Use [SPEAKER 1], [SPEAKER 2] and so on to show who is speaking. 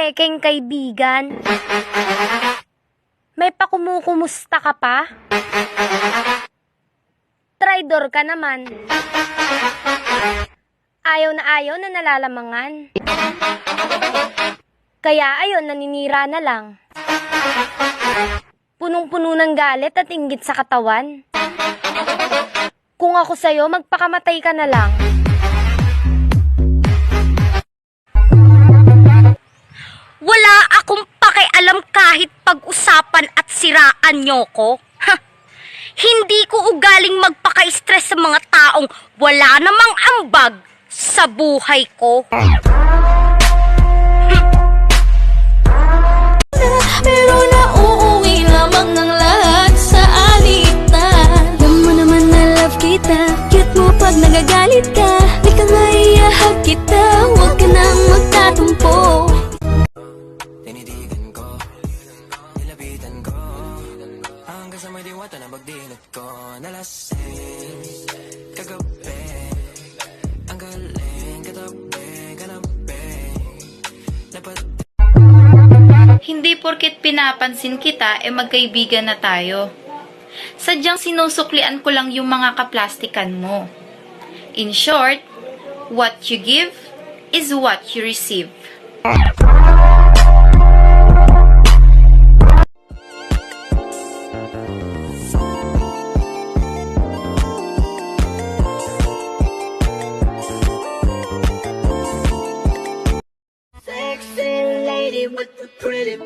[SPEAKER 1] pekeng kaibigan? May pakumukumusta ka pa? Traidor ka naman. Ayaw na nalalamangan. Kaya ayun, naninira na lang. Punong-puno ng galit at inggit sa katawan. Kung ako sa'yo, magpakamatay ka na lang.
[SPEAKER 2] Wala akong pakialam kahit pag-usapan at siraan nyo ko. Ha? Hindi ko ugaling magpaka-stress sa mga taong wala namang ambag sa buhay ko.
[SPEAKER 3] Pero nauuwi lamang ng lahat sa alitan. Alam mo naman na love kita, cute mo pag nagagalit ka. Di ka nga iahag kita, huwag ka nang magtatumpo.
[SPEAKER 4] Tinitigan ko, nilapitan ko, hanggang sa may diwata na magdinot ko. Nalasing, kagabi, ang galing, kanabi, dapat.
[SPEAKER 5] Hindi porket pinapansin kita, magkaibigan na tayo. Sadyang sinusuklian ko lang yung mga kaplastikan mo. In short, what you give is what you receive.
[SPEAKER 3] Sexy lady with the pretty